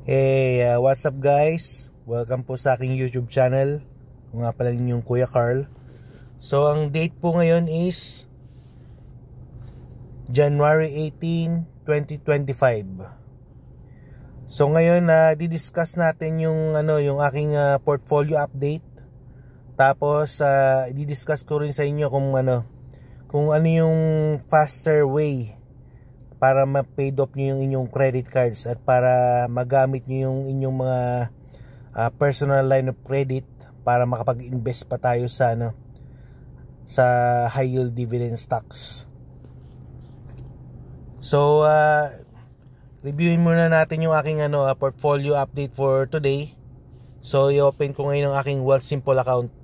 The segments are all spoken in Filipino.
Hey, what's up guys? Welcome po sa aking YouTube channel. Kung nga pala yung Kuya Carl. So, ang date po ngayon is January 18, 2025. So, ngayon di-discuss natin yung yung aking portfolio update. Tapos i-discuss ko rin sa inyo kung ano yung faster way para ma-paid off nyo yung inyong credit cards at para magamit nyo yung inyong mga personal line of credit para makapag-invest pa tayo sa sa high yield dividend stocks. So reviewin muna natin yung aking portfolio update for today. So i-open ko ngayon ang aking Wealthsimple account.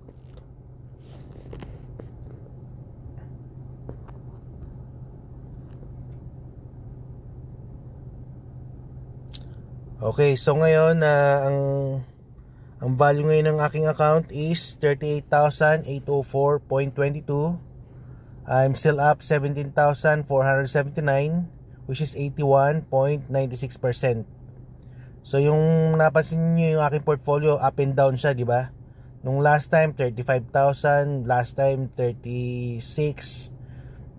Okay, so ngayon ang value ngayon ng aking account is 38,804.22. I'm still up 17,479, which is 81.96%. So yung napansin niyo yung aking portfolio, up and down siya, di ba? Nung last time 35,000, last time 36.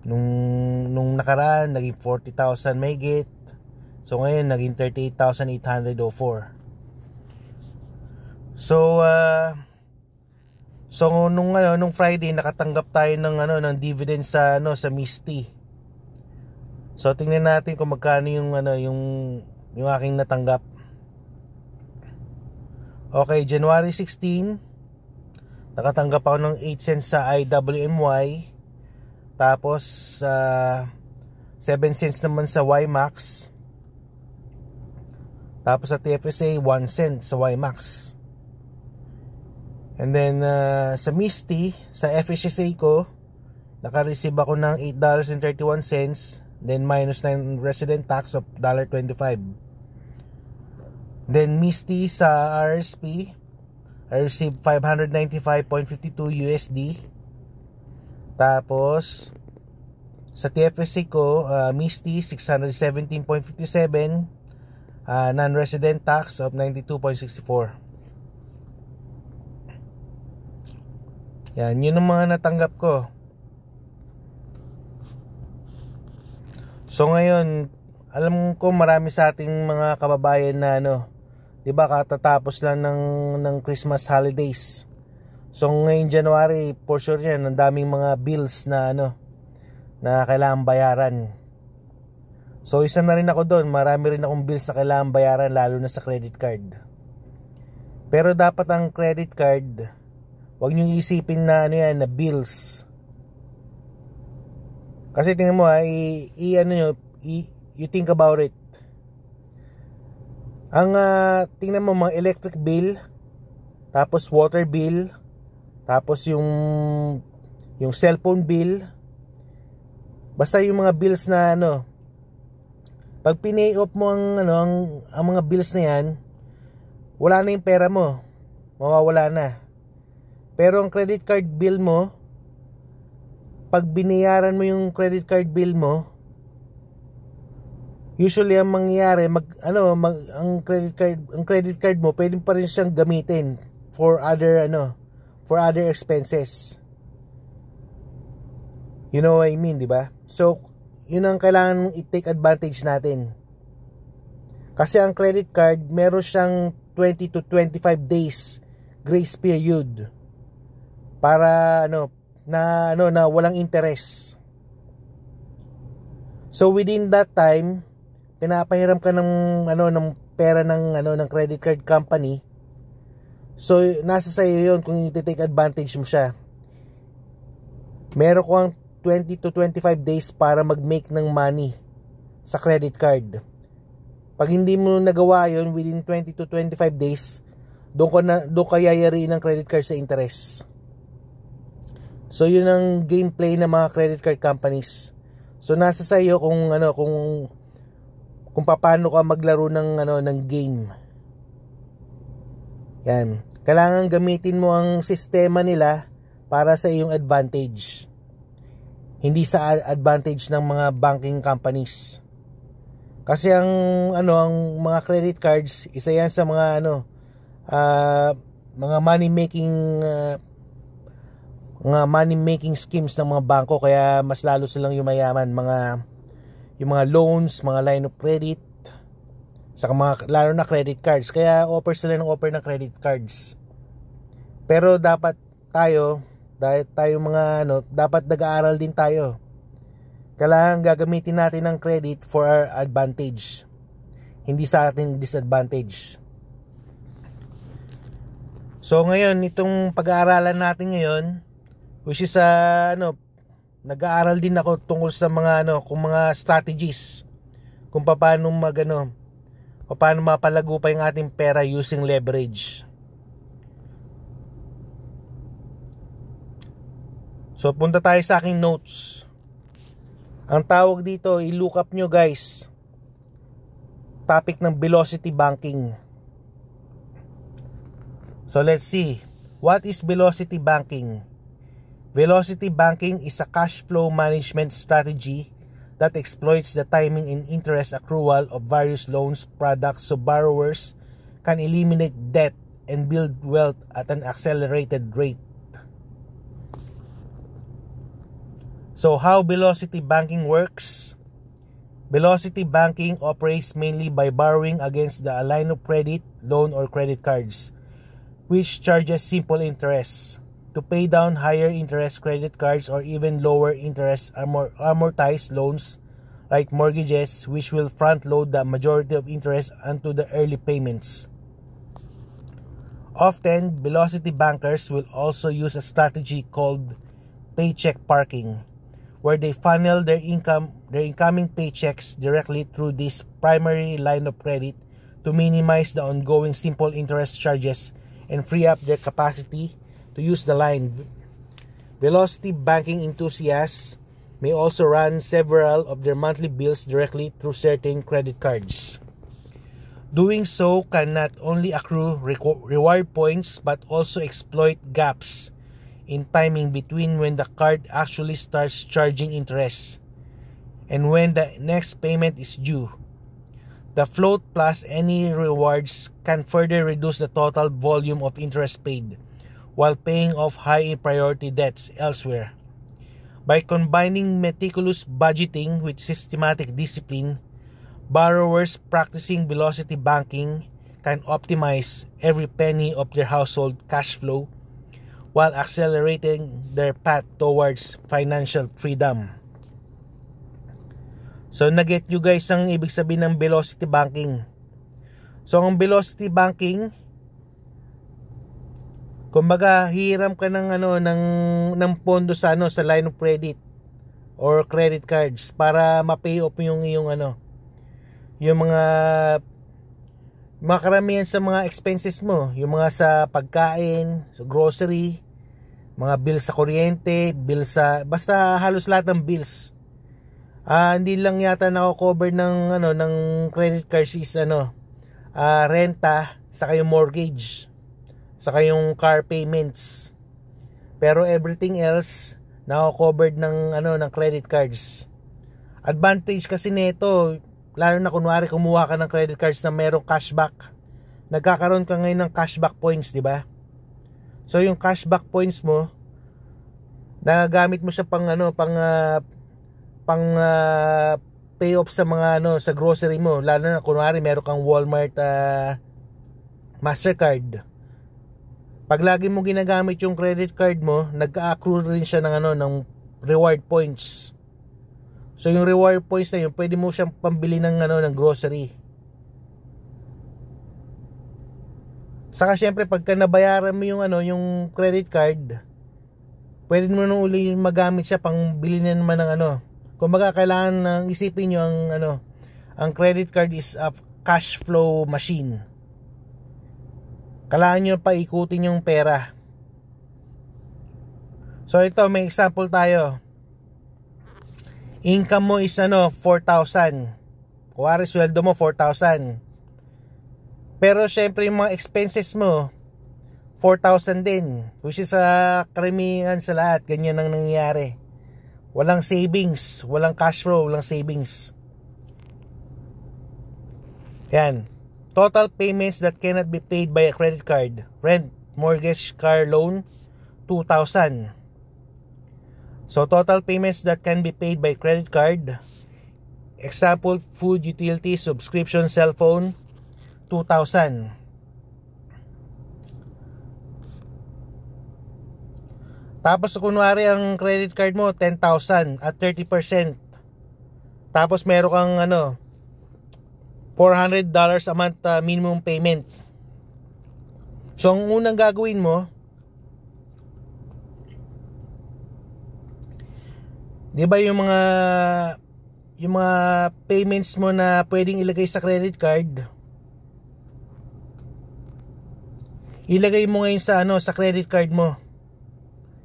Nung nakaraan naging 40,000 mahigit. So ngayon naging 38,804. So nung Friday nakatanggap tayo ng dividend sa Misty. So tingnan natin kung magkano yung aking natanggap. Okay, January 16 nakatanggap ako ng 8 cents sa IWMY. Tapos 7 cents naman sa YMAX. Tapos sa TFSA 1 cent sa YMAX. And then sa Misty, sa FHSA ko, naka-receive ako ng $8.31, then minus 9 resident tax of $1.25. Then Misty sa RSP, I received 595.52 USD. Tapos sa TFSA ko, Misty 617.57, non-resident tax of 92.64. Yan, yun ang mga natanggap ko. So ngayon, alam ko marami sa ating mga kababayan na 'di ba, katatapos lang ng Christmas holidays. So ngayong January, for sure yan, ang daming mga bills na na kailangan bayaran. So isa na rin ako doon, marami rin akong bills na kailangan bayaran, lalo na sa credit card. Pero dapat ang credit card, huwag niyo isipin na na bills. Kasi tingnan mo you think about it. Ang tingnan mo, mga electric bill, tapos water bill, tapos yung cellphone bill, basta yung mga bills na pag pinay off mo ang mga bills na yan, wala na yung pera mo, mawawala na. Pero ang credit card bill mo, pag binayaran mo yung credit card bill mo, usually ang mangyayari ang credit card mo pwede pa rin siyang gamitin for other expenses. You know what I mean, di ba? So yun ang kailangan i-take advantage natin. Kasi ang credit card, meron siyang 20 to 25 days grace period para na walang interest. So within that time, pinapahiram ka ng pera ng credit card company. So nasa sa iyo 'yon kung i-take advantage mo siya. Meron kang 20 to 25 days para mag-make ng money sa credit card. Pag hindi mo nagawa yon within 20 to 25 days, doon ka yayariin ng credit card sa interest. So yun ang gameplay ng mga credit card companies. So nasa sa iyo kung paano ka maglaro ng game. Yan. Kailangan gamitin mo ang sistema nila para sa iyong advantage. Hindi sa advantage ng mga banking companies. Kasi ang mga credit cards, isa yan sa mga mga money making schemes ng mga bangko, kaya mas lalo silang yumayaman, yung mga loans, mga line of credit, saka mga lalo na credit cards, kaya offer sila ng credit cards. Pero dapat tayo mga dapat nag-aaral din tayo. Kailangan gagamitin natin ng credit for our advantage, hindi sa ating disadvantage. So ngayon, itong pag-aaralan natin ngayon, which is nag-aaral din ako tungkol sa mga kung mga strategies kung paano mapalago pa yung ating pera using leverage. So punta tayo sa aking notes. Ang tawag dito, i-look up nyo guys, topic ng velocity banking. So let's see, what is velocity banking? Velocity banking is a cash flow management strategy that exploits the timing and interest accrual of various loans products so borrowers can eliminate debt and build wealth at an accelerated rate. So how velocity banking works? Velocity banking operates mainly by borrowing against the line of credit, loan, or credit cards, which charges simple interest. To pay down higher interest credit cards or even lower interest amortized loans like mortgages, which will front load the majority of interest onto the early payments. Often, velocity bankers will also use a strategy called paycheck parking, where they funnel their incoming paychecks directly through this primary line of credit to minimize the ongoing simple interest charges and free up their capacity to use the line. Velocity banking enthusiasts may also run several of their monthly bills directly through certain credit cards. Doing so can not only accrue reward points but also exploit gaps in timing between when the card actually starts charging interest and when the next payment is due. The float plus any rewards can further reduce the total volume of interest paid while paying off high priority debts elsewhere. By combining meticulous budgeting with systematic discipline, borrowers practicing velocity banking can optimize every penny of their household cash flow while accelerating their path towards financial freedom. So na-get nyo guys ang ibig sabihin ng velocity banking. So ang velocity banking, kumbaga hiram ka ng ng pondo sa sa line of credit or credit cards para ma-pay off yung yung mga karamihan sa mga expenses mo, yung mga sa pagkain, sa grocery, mga bills sa kuryente, bills sa basta halos lahat ng bills. Hindi lang yata nako-cover ng ng credit cards is renta, saka yung mortgage, saka yung car payments. Pero everything else nako-covered ng ng credit cards. Advantage kasi nito, lalo na kunwari kumuha ka ng credit cards na merong cashback, nagkakaroon ka ngayon ng cashback points, di ba? So yung cashback points mo, nagagamit mo siya pang pay off sa mga sa grocery mo, lalo na kunwari meron kang Walmart Mastercard. Pag lagi mo ginagamit yung credit card mo, nag-accrue rin siya ng ng reward points. So yung reward points na yun, pwede mo siyang pambili ng ng grocery. Saka syempre pagka nabayaran mo yung yung credit card, pwede mo na uli magamit siya pang bili na naman ng Kumbaga kailangan nang isipin niyo ang credit card is a cash flow machine. Kailangan niyo pa ikutin yung pera. So ito, may example tayo. Income mo is 4,000. Kuwari sweldo mo 4,000. Pero syempre yung mga expenses mo 4,000 din, which is karamihan sa lahat ganyan ang nangyayari. Walang savings, walang cash flow, walang savings. Yan. Total payments that cannot be paid by a credit card. Rent, mortgage, car loan, 2,000. So total payments that can be paid by credit card. Example, food, utilities, subscription, cell phone, 2,000. Tapos kunwari ang credit card mo 10,000 at 30%. Tapos meron kang $400 a month minimum payment. So ang unang gagawin mo, 'di ba yung mga payments mo na pwedeng ilagay sa credit card, ilagay mo ngayon sa credit card mo.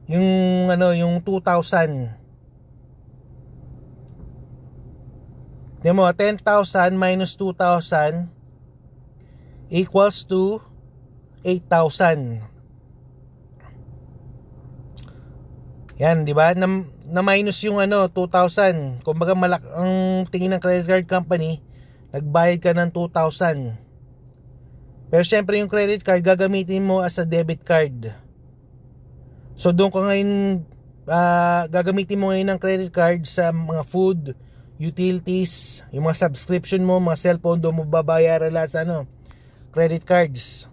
Yung 2,000. Diyan mo, 10,000 minus 2,000 equals to 8,000. Yan, di ba? Na minus yung 2,000. Kumbaga ang tingin ng credit card company, nagbayad ka ng 2,000. Pero syempre yung credit card gagamitin mo as a debit card. So doon ka ngayon gagamitin mo ngayon ng credit card sa mga food, utilities, yung mga subscription mo, mga cellphone, doon mo babayaran lahat sa credit cards.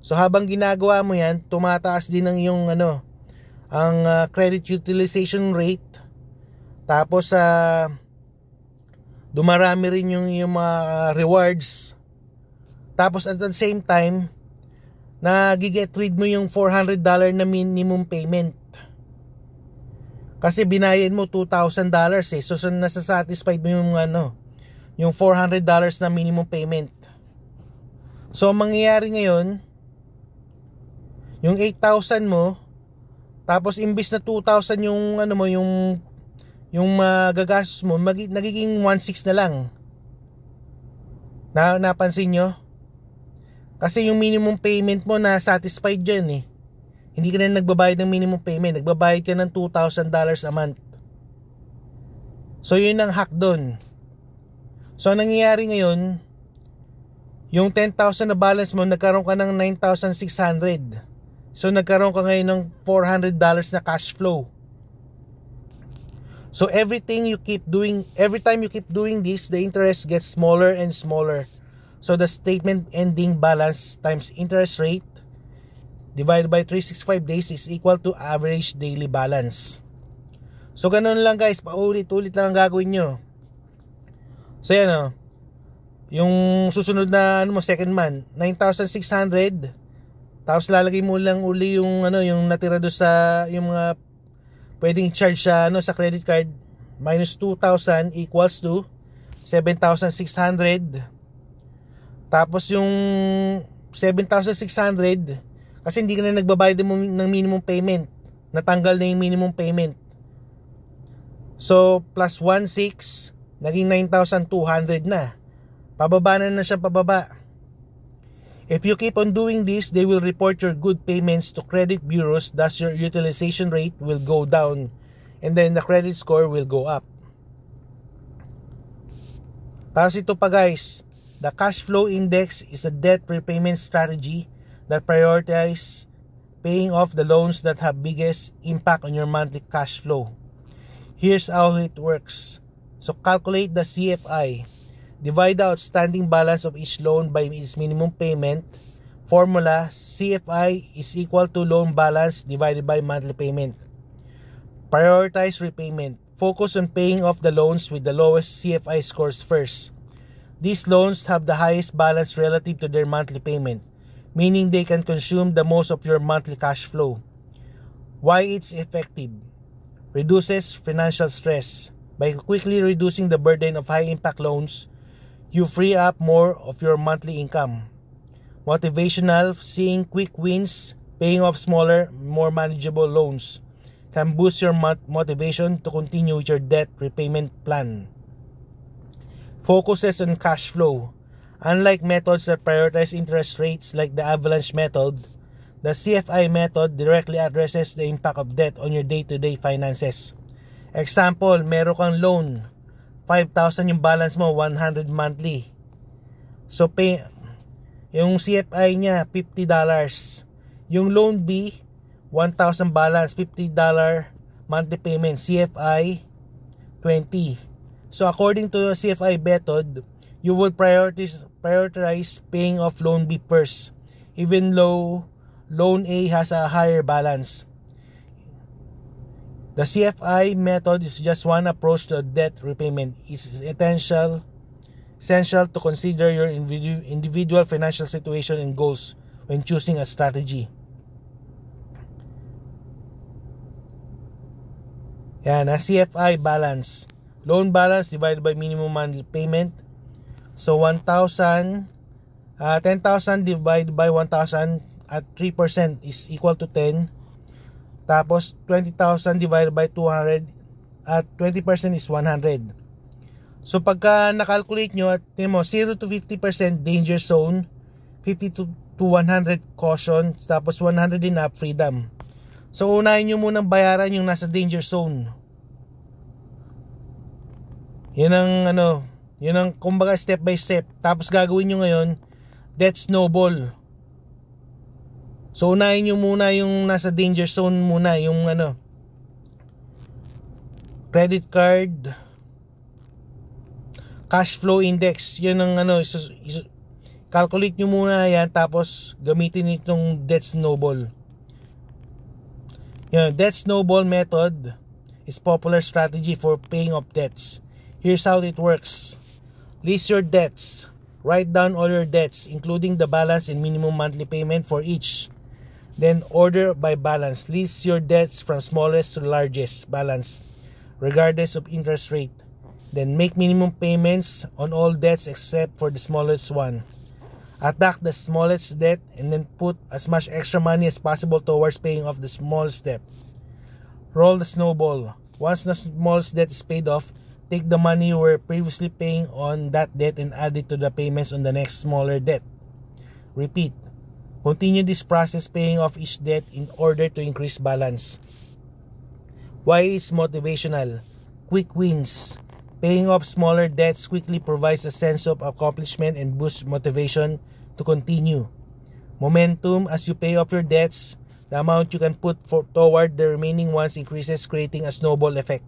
So habang ginagawa mo yan, tumataas din ang iyong ang credit utilization rate. Tapos dumarami rin yung mga rewards. Tapos at the same time, nagiget rid mo yung $400 na minimum payment. Kasi binayad mo $2,000 eh. So nasa-satisfied mo yung $400 na minimum payment. So mangyayari ngayon, yung 8,000 mo, tapos imbis na 2,000 yung magagastos mo, nagiging 1,600 na lang. Napansin nyo? Kasi yung minimum payment mo na satisfied dyan eh. Hindi ka na nagbabayad ng minimum payment. Nagbabayad ka ng $2,000 a month. So yun ang hack doon. So nangyayari ngayon, yung 10,000 na balance mo, nagkaroon ka ng 9,600. So nagkaroon ka ngayon ng $400 na cash flow. So every time you keep doing this, the interest gets smaller and smaller. So the statement ending balance times interest rate divided by 365 days is equal to average daily balance. So ganun lang guys, paulit-ulit lang ang gagawin nyo. So yan yung susunod na second month, 9,600. Tapos lalagay mo lang uli yung yung natira do sa yung mga pwedeng charge sa sa credit card, minus 2,000 equals to 7,600. Tapos yung 7,600, kasi hindi ka na nagbabayad ng minimum payment, natanggal na yung minimum payment. So plus 1,600, naging 9,200 na. Pababa na siya pababa. If you keep on doing this, they will report your good payments to credit bureaus, thus your utilization rate will go down and then the credit score will go up. Tapos ito pa guys, the cash flow index is a debt repayment strategy that prioritizes paying off the loans that have biggest impact on your monthly cash flow. Here's how it works. So calculate the CFI. Divide the outstanding balance of each loan by its minimum payment. Formula, CFI is equal to loan balance divided by monthly payment. Prioritize repayment. Focus on paying off the loans with the lowest CFI scores first. These loans have the highest balance relative to their monthly payment, meaning they can consume the most of your monthly cash flow. Why it's effective? Reduces financial stress. By quickly reducing the burden of high-impact loans, you free up more of your monthly income. Motivational, seeing quick wins, paying off smaller, more manageable loans can boost your motivation to continue with your debt repayment plan. Focuses on cash flow. Unlike methods that prioritize interest rates like the avalanche method, the CFI method directly addresses the impact of debt on your day-to-day finances. Example, meron kang loan, 5,000 yung balance mo, 100 monthly. So yung CFI niya $50. Yung loan B 1,000 balance, $50 monthly payment, CFI 20. So according to the CFI method, you would prioritize paying off loan B first, even though loan A has a higher balance. The CFI method is just one approach to debt repayment. It's essential to consider your individual financial situation and goals when choosing a strategy. Yan, CFI balance. Loan balance divided by minimum monthly payment. So 10,000 divided by 1,000 at 3% is equal to 10. Tapos 20,000 divided by 200 at 20% is 100. So pagka na-calculate nyo at 0 to 50% danger zone, 50 to 100 caution, tapos 100 din up freedom. So unahin nyo munang bayaran yung nasa danger zone. Yun ang kumbaga step by step. Tapos gagawin nyo ngayon debt snowball. So unahin nyo muna yung nasa danger zone muna, yung credit card, cash flow index. Yun ang calculate nyo muna yan, tapos gamitin itong debt snowball. Debt snowball method is popular strategy for paying off debts. Here's how it works. List your debts. Write down all your debts, including the balance and minimum monthly payment for each. Then order by balance. List your debts from smallest to largest balance, regardless of interest rate. Then make minimum payments on all debts except for the smallest one. Attack the smallest debt and then put as much extra money as possible towards paying off the smallest debt. Roll the snowball. Once the smallest debt is paid off, take the money you were previously paying on that debt and add it to the payments on the next smaller debt. Repeat. Continue this process, paying off each debt in order to increase balance. Why is motivational? Quick wins. Paying off smaller debts quickly provides a sense of accomplishment and boosts motivation to continue. Momentum. As you pay off your debts, the amount you can put toward the remaining ones increases, creating a snowball effect.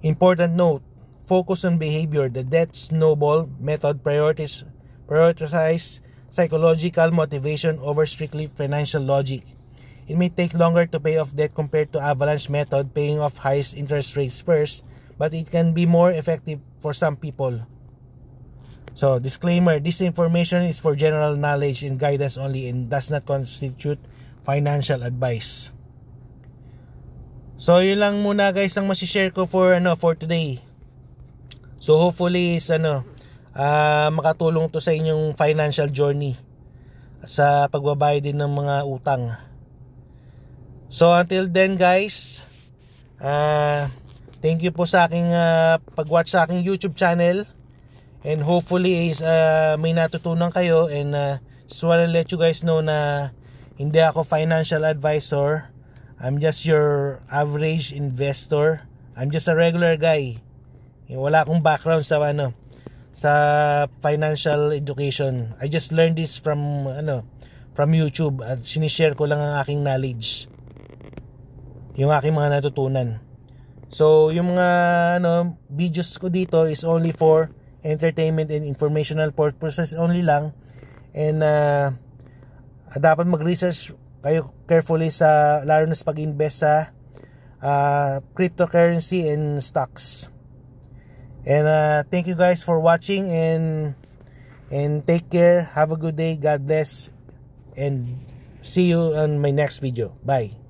Important note, focus on behavior. The debt snowball method prioritizes psychological motivation over strictly financial logic. It may take longer to pay off debt compared to avalanche method, paying off highest interest rates first, but it can be more effective for some people. So, disclaimer, this information is for general knowledge and guidance only and does not constitute financial advice. So yun lang muna guys ang masishare ko for today. So hopefully is makatulong to sa inyong financial journey sa pagbabayad din ng mga utang. So until then guys, thank you po sa aking pag-watch sa aking YouTube channel, and hopefully is may natutunan kayo, and just wanna let you guys know na hindi ako financial advisor. I'm just your average investor. I'm just a regular guy. Wala akong background sa financial education. I just learned this from YouTube at sinishare ko lang ang aking knowledge. Yung aking mga natutunan. So yung mga videos ko dito is only for entertainment and informational purposes only lang, and dapat mag-research kayo carefully lalo na sa pag-invest sa cryptocurrency and stocks. And thank you guys for watching, and take care. Have a good day. God bless, and see you on my next video. Bye.